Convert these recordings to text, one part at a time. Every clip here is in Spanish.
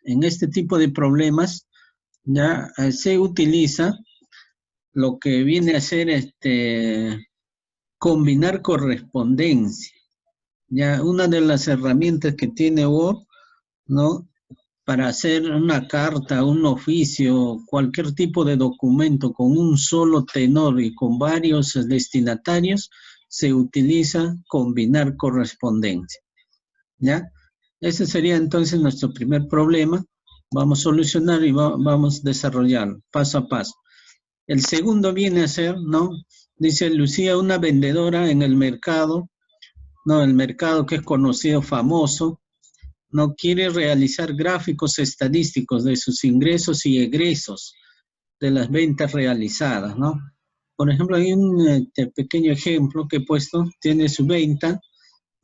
en este tipo de problemas, ya se utiliza lo que viene a ser combinar correspondencia. Ya una de las herramientas que tiene Word, ¿no? Para hacer una carta, un oficio, cualquier tipo de documento con un solo tenor y con varios destinatarios, se utiliza combinar correspondencia. ¿Ya? Ese sería entonces nuestro primer problema. Vamos a solucionar y vamos a desarrollarlo paso a paso. El segundo viene a ser, ¿no? Dice Lucía, una vendedora en el mercado, ¿no? El mercado que es conocido, famoso, no quiere realizar gráficos estadísticos de sus ingresos y egresos de las ventas realizadas, ¿no? Por ejemplo, hay un pequeño ejemplo que he puesto, tiene su venta,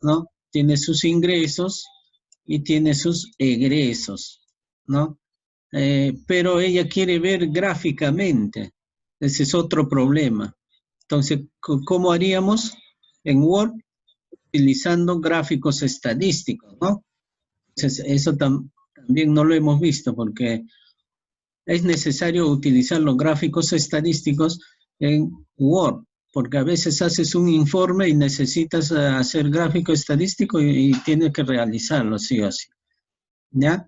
¿no? Tiene sus ingresos y tiene sus egresos, ¿no? Pero ella quiere ver gráficamente, ese es otro problema. Entonces, ¿cómo haríamos en Word? Utilizando gráficos estadísticos, ¿no? Entonces, eso también no lo hemos visto porque es necesario utilizar los gráficos estadísticos en Word, porque a veces haces un informe y necesitas hacer gráfico estadístico y tienes que realizarlo sí o sí. ¿Ya?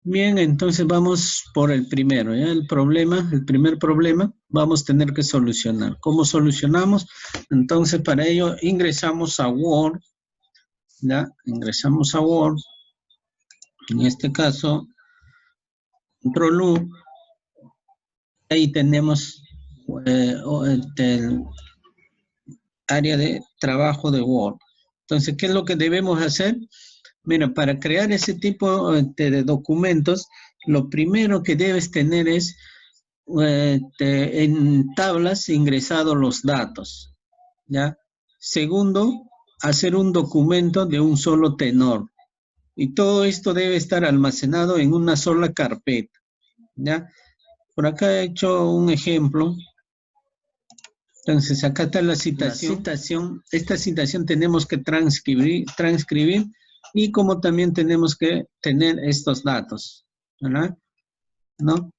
Bien, entonces vamos por el primero, ¿ya? El primer problema, vamos a tener que solucionar. ¿Cómo solucionamos? Entonces, para ello ingresamos a Word, ¿ya? Ingresamos a Word, en este caso, Control U, ahí tenemos el área de trabajo de Word. Entonces, ¿qué es lo que debemos hacer? Mira, para crear ese tipo de documentos, lo primero que debes tener es en tablas ingresados los datos, ¿ya? Segundo, hacer un documento de un solo tenor. Y todo esto debe estar almacenado en una sola carpeta, ¿ya? Por acá he hecho un ejemplo. Entonces, acá está la citación. Esta citación tenemos que transcribir y como también tenemos que tener estos datos, ¿verdad? ¿No?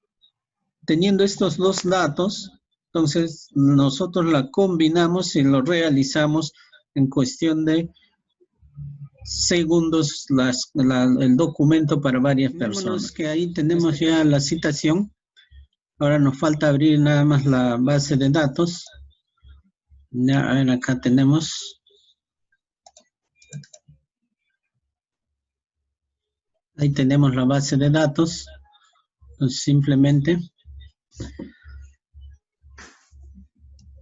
Teniendo estos dos datos, entonces nosotros la combinamos y lo realizamos en cuestión de segundos el documento para varias personas. Que ahí tenemos ya la citación. Ahora nos falta abrir nada más la base de datos. Ya, a ver, acá tenemos. Ahí tenemos la base de datos. Entonces, simplemente.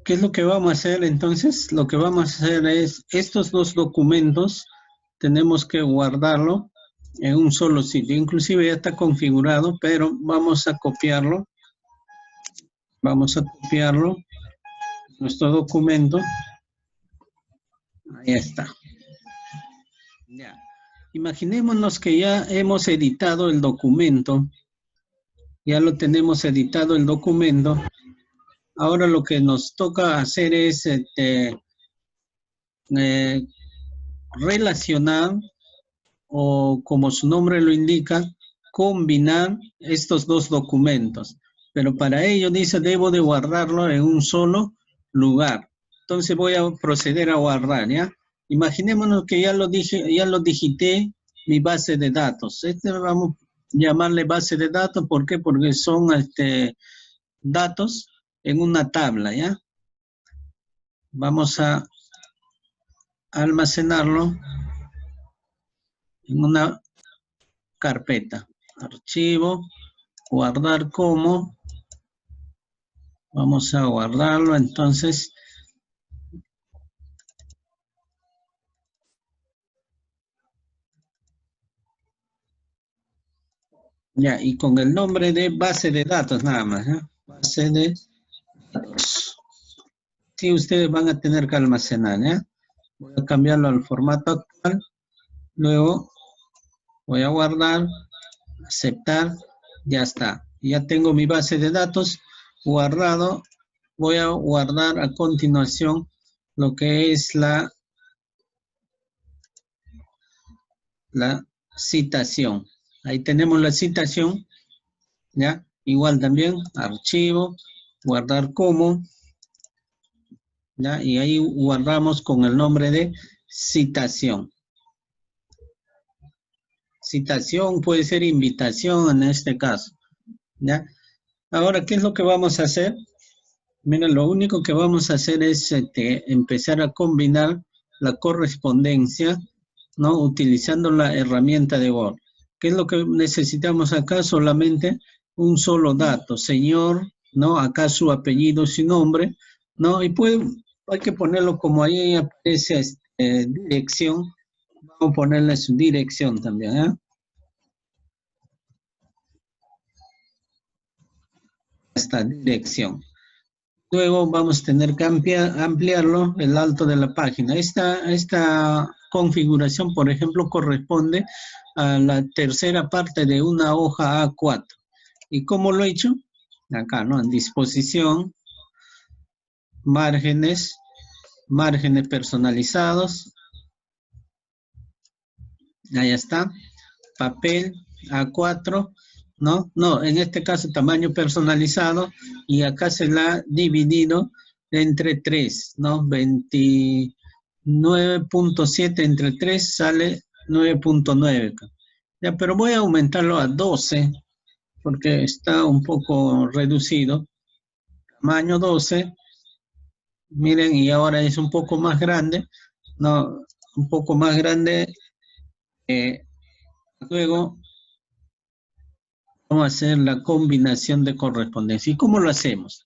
¿Qué es lo que vamos a hacer entonces? Lo que vamos a hacer es, estos dos documentos, tenemos que guardarlo en un solo sitio. Inclusive ya está configurado, pero vamos a copiarlo. Vamos a copiarlo. Nuestro documento. Ahí está. Ya. Imaginémonos que ya hemos editado el documento. Ya lo tenemos editado el documento. Ahora lo que nos toca hacer es relacionar, o como su nombre lo indica, combinar estos dos documentos. Pero para ello dice, debo de guardarlo en un solo lugar. Entonces voy a proceder a guardar, ¿ya? Imaginémonos que ya lo digité mi base de datos. Vamos a llamarle base de datos, ¿por qué? Porque son datos en una tabla, ¿ya? Vamos a almacenarlo en una carpeta. Archivo, guardar como. Vamos a guardarlo, entonces. Ya, y con el nombre de base de datos nada más, ¿eh? Base de datos. Sí, ustedes van a tener que almacenar, ¿ya? Voy a cambiarlo al formato actual. Luego voy a guardar, aceptar, ya está. Ya tengo mi base de datos guardado. Voy a guardar a continuación lo que es la citación. Ahí tenemos la citación, ¿ya? Igual también, archivo, guardar como, ¿ya? Y ahí guardamos con el nombre de citación. Citación puede ser invitación en este caso, ¿ya? Ahora, ¿qué es lo que vamos a hacer? Mira, lo único que vamos a hacer es empezar a combinar la correspondencia, ¿no? Utilizando la herramienta de Word. ¿Qué es lo que necesitamos acá? Solamente un solo dato, señor, ¿no? Acá su apellido, su nombre, ¿no? Y hay que ponerlo como ahí aparece dirección. Vamos a ponerle su dirección también, ¿eh? Esta dirección. Luego vamos a tener que ampliarlo el alto de la página. Esta configuración, por ejemplo, corresponde a la tercera parte de una hoja A4. ¿Y cómo lo he hecho? Acá, ¿no? En disposición, márgenes personalizados. Ahí está. Papel A4, ¿no? No, en este caso tamaño personalizado y acá se la ha dividido entre 3, ¿no? 29.7 entre 3 sale 9.9. Ya, pero voy a aumentarlo a 12 porque está un poco reducido. Tamaño 12. Miren, y ahora es un poco más grande, ¿no? Un poco más grande. Luego vamos a hacer la combinación de correspondencia. ¿Y cómo lo hacemos?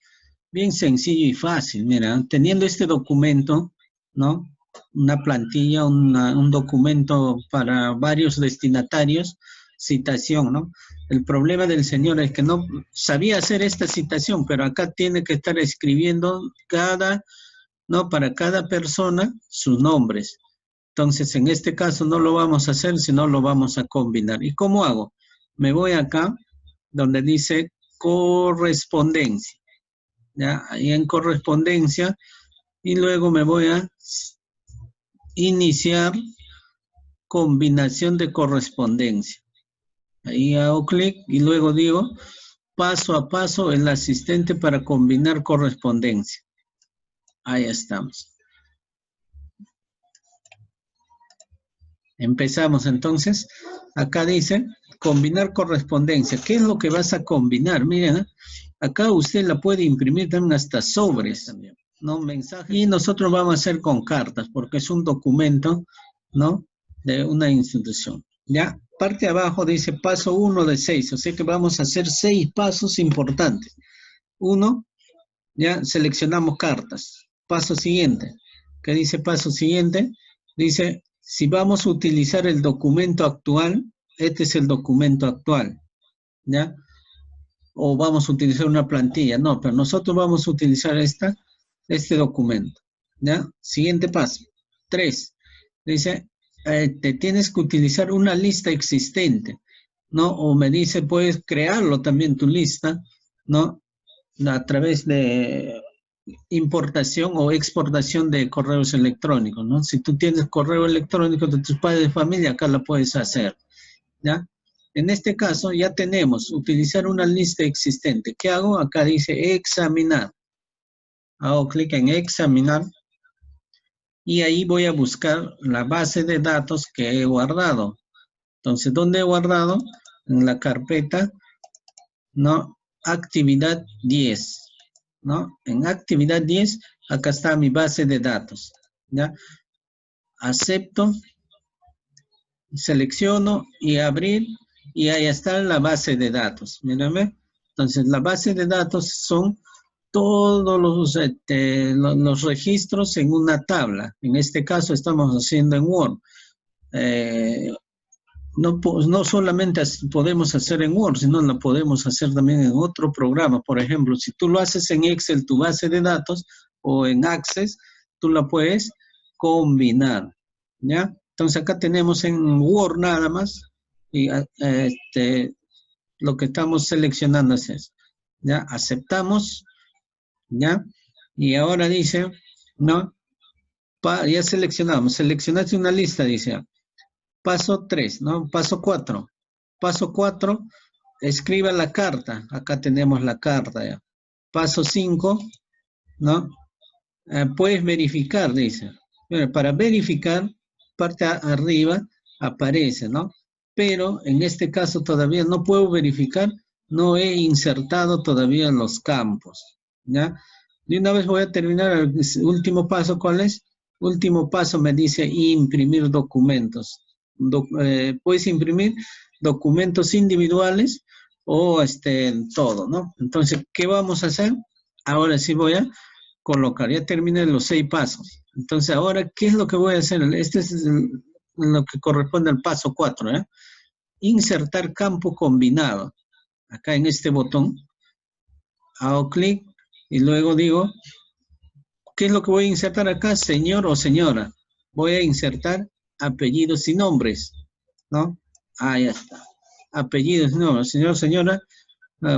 Bien sencillo y fácil. Mira, teniendo este documento, ¿no? Una plantilla, un documento para varios destinatarios, citación, ¿no? El problema del señor es que no sabía hacer esta citación, pero acá tiene que estar escribiendo ¿no? Para cada persona sus nombres. Entonces, en este caso no lo vamos a hacer, sino lo vamos a combinar. ¿Y cómo hago? Me voy acá, donde dice correspondencia, ¿ya? Ahí en correspondencia, y luego me voy a iniciar combinación de correspondencia. Ahí hago clic y luego digo paso a paso el asistente para combinar correspondencia. Ahí estamos. Empezamos entonces. Acá dice combinar correspondencia. ¿Qué es lo que vas a combinar? Miren, acá usted la puede imprimir también hasta sobres también, ¿no? Mensajes. Y nosotros vamos a hacer con cartas porque es un documento, ¿no? De una institución. Ya, parte abajo dice paso 1 de 6. O sea que vamos a hacer 6 pasos importantes. 1, ya seleccionamos cartas. Paso siguiente. ¿Qué dice paso siguiente? Dice, si vamos a utilizar el documento actual, este es el documento actual, ¿ya? O vamos a utilizar una plantilla, no, pero nosotros vamos a utilizar este documento, ¿ya? Siguiente paso. 3, dice, te tienes que utilizar una lista existente, ¿no? O me dice, puedes crearlo también tu lista, ¿no? A través de importación o exportación de correos electrónicos, ¿no? Si tú tienes correo electrónico de tus padres de familia, acá la puedes hacer, ¿ya? En este caso ya tenemos utilizar una lista existente. ¿Qué hago? Acá dice examinar. Hago clic en examinar y ahí voy a buscar la base de datos que he guardado. Entonces, ¿dónde he guardado? En la carpeta, ¿no? Actividad 10. ¿No? En actividad 10, acá está mi base de datos, ¿ya? Acepto, selecciono y abrir, y ahí está la base de datos, mírame. Entonces, la base de datos son todos los registros en una tabla. En este caso estamos haciendo en Word. No solamente podemos hacer en Word, sino lo podemos hacer también en otro programa. Por ejemplo, si tú lo haces en Excel, tu base de datos, o en Access, tú la puedes combinar, ¿ya? Entonces acá tenemos en Word nada más, y lo que estamos seleccionando es eso, ¿ya? Aceptamos, ¿ya? Y ahora dice, ¿no? Ya seleccionaste una lista, dice. Paso 3, ¿no? Paso 4. Paso 4, escriba la carta. Acá tenemos la carta ya. Paso 5, ¿no? Puedes verificar, dice. Bueno, para verificar, parte arriba aparece, ¿no? Pero en este caso todavía no puedo verificar, no he insertado todavía los campos, ¿ya? De una vez voy a terminar el último paso, ¿cuál es? Último paso me dice imprimir documentos. Puedes imprimir documentos individuales o todo, ¿no? Entonces, ¿qué vamos a hacer? Ahora sí voy a colocar, ya terminé los 6 pasos. Entonces, ahora, ¿qué es lo que voy a hacer? Este es lo que corresponde al paso 4, ¿eh? Insertar campo combinado. Acá en este botón, hago clic y luego digo, ¿qué es lo que voy a insertar acá? Señor o señora. Voy a insertar apellidos y nombres, ¿no? Ahí está. Apellidos y nombres. Señor, señora,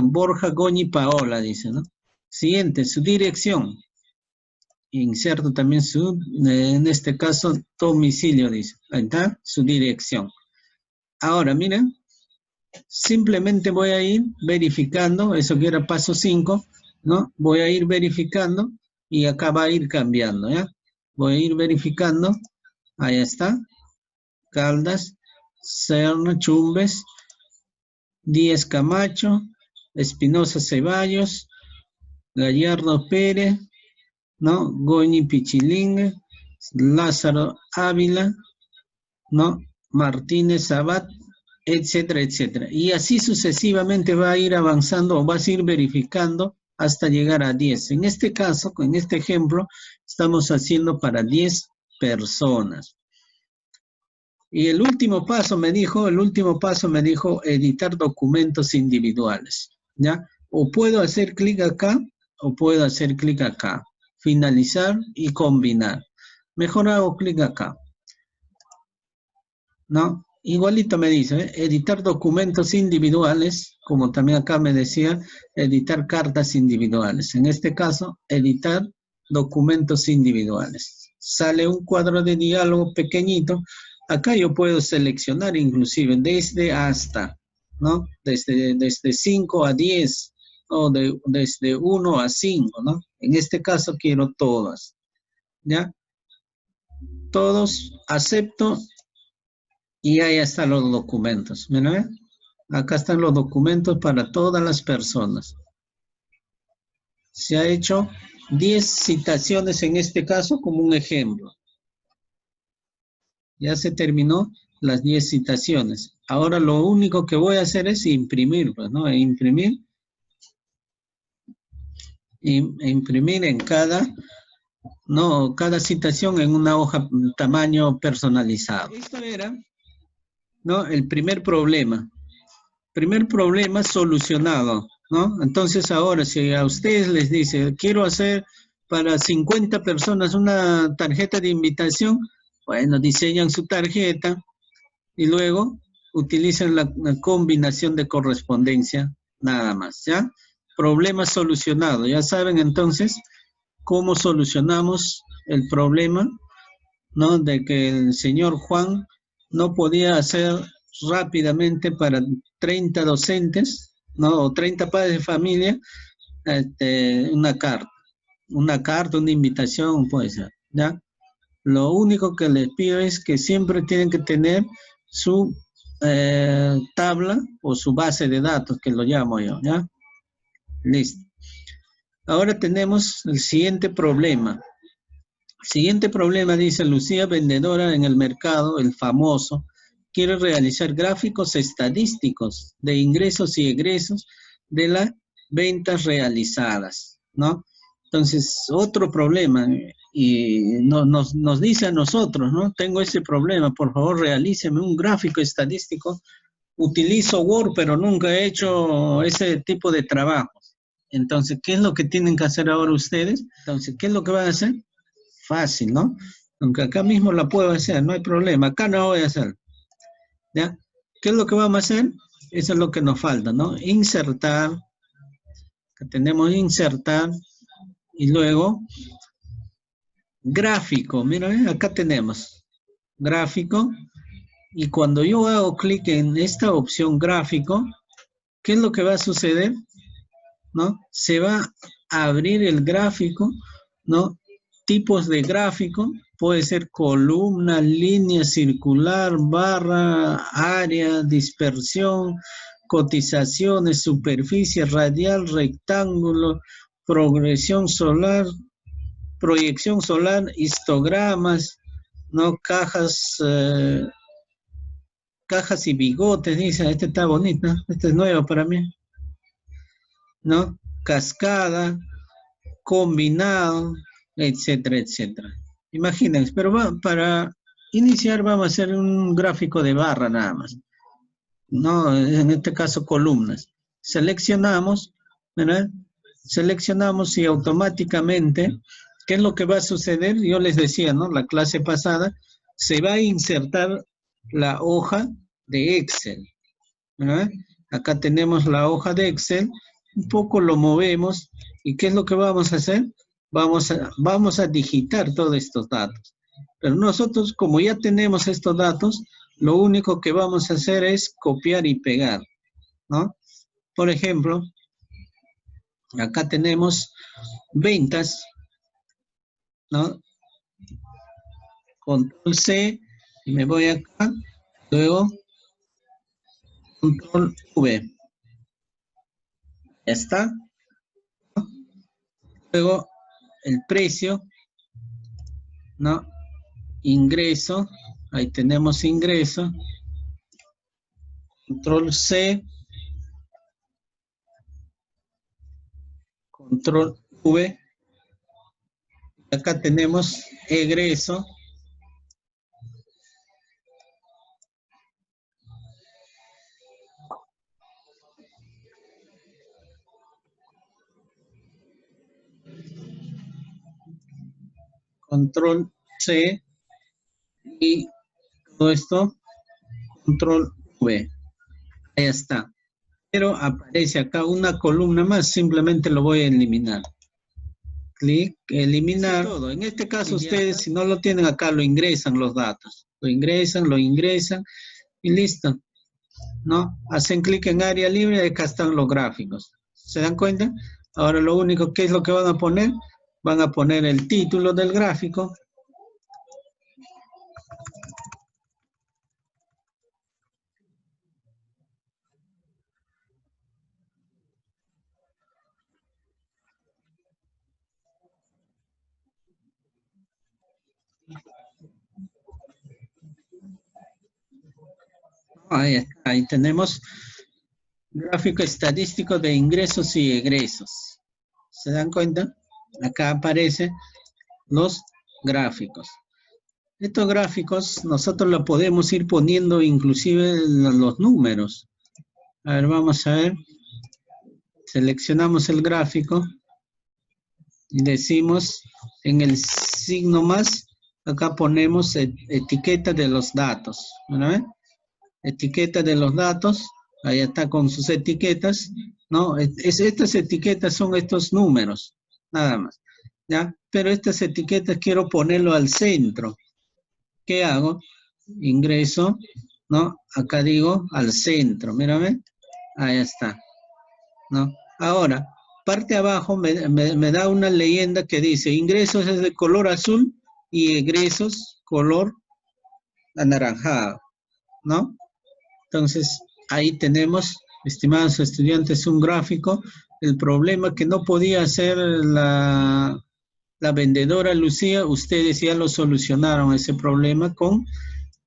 Borja, Goñi, Paola, dice, ¿no? Siguiente, su dirección. Inserto también su, en este caso, domicilio, dice. Ahí está, su dirección. Ahora, miren, simplemente voy a ir verificando, eso que era paso 5, ¿no? Voy a ir verificando y acá va a ir cambiando, ¿ya? Voy a ir verificando, ahí está, Caldas, Serna, Chumbes, Díaz Camacho, Espinosa Ceballos, Gallardo Pérez, ¿no? Goñi Pichilingue, Lázaro Ávila, ¿no? Martínez Abad, etcétera, etcétera. Y así sucesivamente va a ir avanzando o vas a ir verificando hasta llegar a 10. En este caso, en este ejemplo, estamos haciendo para 10 personas. Y el último paso me dijo editar documentos individuales, ¿ya? O puedo hacer clic acá, o puedo hacer clic acá. Finalizar y combinar. Mejor hago clic acá, ¿no? Igualito me dice, editar documentos individuales, como también acá me decía, editar cartas individuales. En este caso, editar documentos individuales. Sale un cuadro de diálogo pequeñito. Acá yo puedo seleccionar inclusive desde hasta, ¿no? Desde 5 a 10, o desde 1 a 5, ¿no? En este caso quiero todas, ¿ya? Todos, acepto. Y ahí están los documentos. ¿Ven? Acá están los documentos para todas las personas. Se ha hecho 10 citaciones en este caso como un ejemplo. Ya se terminó las 10 citaciones. Ahora lo único que voy a hacer es imprimir, pues, ¿no? Imprimir en cada citación en una hoja tamaño personalizado. Esto era, ¿no? El primer problema. Primer problema solucionado, ¿no? Entonces ahora, si a ustedes les dice, quiero hacer para 50 personas una tarjeta de invitación, bueno, diseñan su tarjeta y luego utilizan la combinación de correspondencia, nada más, ¿ya? Problema solucionado. Ya saben entonces cómo solucionamos el problema, ¿no? De que el señor Juan no podía hacer rápidamente para 30 docentes, ¿no? O 30 padres de familia, una carta, una invitación, puede ser, ¿ya? Lo único que les pido es que siempre tienen que tener su tabla o su base de datos, que lo llamo yo, ¿ya? Listo. Ahora tenemos el siguiente problema. Siguiente problema, dice Lucía, vendedora en el mercado, el famoso, quiere realizar gráficos estadísticos de ingresos y egresos de las ventas realizadas, ¿no? Entonces, otro problema, y nos dice a nosotros, ¿no? Tengo ese problema, por favor, realíceme un gráfico estadístico. Utilizo Word, pero nunca he hecho ese tipo de trabajos. Entonces, ¿qué es lo que tienen que hacer ahora ustedes? Entonces, ¿qué es lo que van a hacer? Fácil, ¿no? Aunque acá mismo la puedo hacer, no hay problema. Acá no voy a hacer. ¿Ya? ¿Qué es lo que vamos a hacer? Eso es lo que nos falta, ¿no? Insertar. Acá tenemos insertar. Y luego, gráfico. Mira, acá tenemos gráfico. Y cuando yo hago clic en esta opción gráfico, ¿qué es lo que va a suceder? ¿No? Se va a abrir el gráfico, ¿no? Tipos de gráfico, puede ser columna, línea circular, barra, área, dispersión, cotizaciones, superficie radial, rectángulo, progresión solar, proyección solar, histogramas, ¿no? Cajas y bigotes, dice, este está bonito, este es nuevo para mí, ¿no? Cascada, combinado, etcétera, etcétera. Imagínense, pero para iniciar vamos a hacer un gráfico de barra nada más, ¿no? En este caso columnas. Seleccionamos, ¿verdad? Seleccionamos y automáticamente, ¿qué es lo que va a suceder? Yo les decía, ¿no? La clase pasada, se va a insertar la hoja de Excel, ¿verdad? Acá tenemos la hoja de Excel, un poco lo movemos, ¿y qué es lo que vamos a hacer? Vamos a digitar todos estos datos. Pero nosotros, como ya tenemos estos datos, lo único que vamos a hacer es copiar y pegar, ¿no? Por ejemplo, acá tenemos ventas, ¿no? Control C, y me voy acá, luego Control V. Ya está. Luego el precio, ¿no? Ingreso, ahí tenemos ingreso. Control C. Control V. Acá tenemos egreso. Control C. Y todo esto, Control V. Ahí está. Pero aparece acá una columna más, simplemente lo voy a eliminar. Clic, eliminar. Todo. En este caso ustedes, si no lo tienen acá, lo ingresan los datos. Lo ingresan y listo. ¿No? Hacen clic en área libre y acá están los gráficos. ¿Se dan cuenta? Ahora lo único que es lo que van a poner, van a poner el título del gráfico. Ahí está, ahí tenemos gráfico estadístico de ingresos y egresos. ¿Se dan cuenta? Acá aparecen los gráficos. Estos gráficos nosotros los podemos ir poniendo inclusive los números. A ver, vamos a ver. Seleccionamos el gráfico y decimos en el signo más, acá ponemos etiqueta de los datos. ¿No? Etiqueta de los datos, ahí está con sus etiquetas, ¿no? Estas etiquetas son estos números, nada más, ¿ya? Pero estas etiquetas quiero ponerlo al centro. ¿Qué hago? Ingreso, ¿no? Acá digo al centro, mírame, ahí está, ¿no? Ahora, parte abajo me da una leyenda que dice, ingresos es de color azul y egresos color anaranjado, ¿no? Entonces, ahí tenemos, estimados estudiantes, un gráfico. El problema que no podía hacer la vendedora Lucía, ustedes ya lo solucionaron ese problema con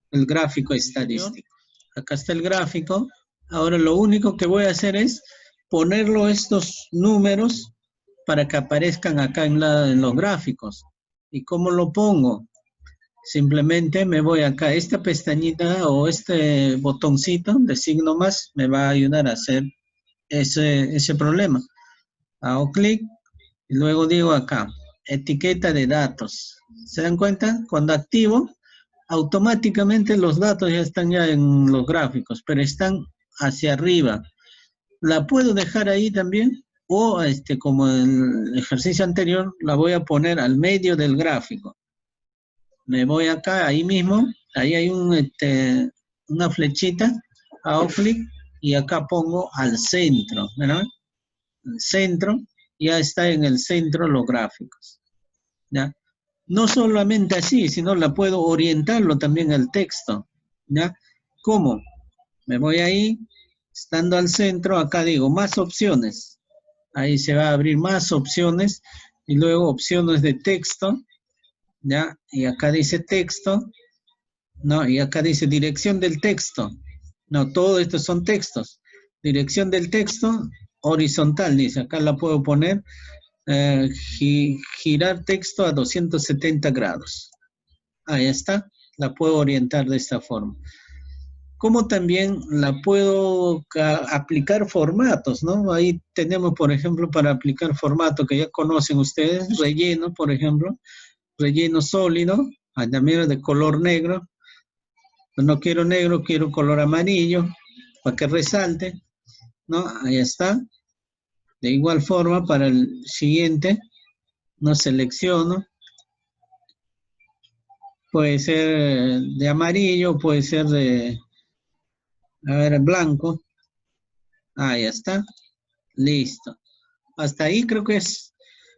el gráfico estadístico. Acá está el gráfico. Ahora lo único que voy a hacer es ponerlo estos números para que aparezcan acá en los gráficos. ¿Y cómo lo pongo? Simplemente me voy acá, esta pestañita o este botoncito de signo más me va a ayudar a hacer ese problema. Hago clic y luego digo acá, etiqueta de datos. ¿Se dan cuenta? Cuando activo, automáticamente los datos ya están ya en los gráficos, pero están hacia arriba. ¿La puedo dejar ahí también? O como el ejercicio anterior, la voy a poner al medio del gráfico. Me voy acá, ahí mismo, ahí hay una flechita, hago clic y acá pongo al centro, ¿verdad? El centro, ya está en el centro los gráficos, ¿ya? No solamente así, sino la puedo orientarlo también al texto, ¿ya? ¿Cómo? Me voy ahí, estando al centro, acá digo más opciones. Ahí se va a abrir más opciones y luego opciones de texto, ¿ya? Y acá dice texto, ¿no? Y acá dice dirección del texto. No, todo esto son textos. Dirección del texto horizontal, dice. Acá la puedo poner, girar texto a 270 grados. Ahí está. La puedo orientar de esta forma. Como también la puedo aplicar formatos, ¿no? Ahí tenemos, por ejemplo, para aplicar formato que ya conocen ustedes, relleno, por ejemplo, relleno sólido, también de color negro. No quiero negro, quiero color amarillo, para que resalte, ¿no? Ahí está. De igual forma, para el siguiente, no selecciono. Puede ser de amarillo, puede ser de, a ver, blanco. Ahí está. Listo. Hasta ahí creo que es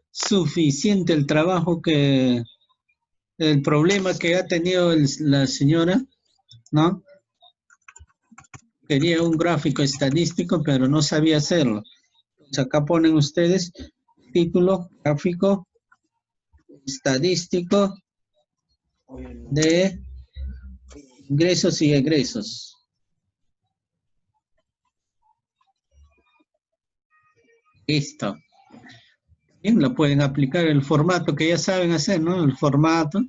suficiente el trabajo el problema que ha tenido la señora, ¿no? Quería un gráfico estadístico, pero no sabía hacerlo. Entonces acá ponen ustedes título, gráfico estadístico de ingresos y egresos. Listo. Bien, lo pueden aplicar el formato que ya saben hacer, ¿no? El formato.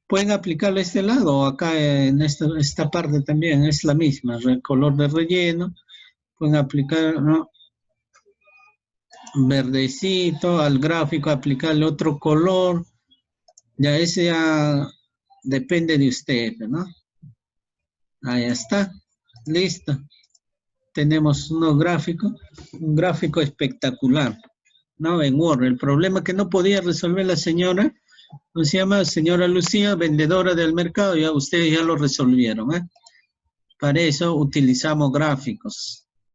Pueden aplicarlo a este lado o acá en esta parte también, es la misma, color de relleno. Pueden aplicar, ¿no? Verdecito, al gráfico aplicarle otro color. Ya ese ya depende de ustedes, ¿no? Ahí está, listo. Tenemos un gráfico espectacular, ¿no? En Word. El problema que no podía resolver la señora, ¿cómo se llama? Señora Lucía, vendedora del mercado, ya ustedes ya lo resolvieron, ¿eh? Para eso utilizamos gráficos.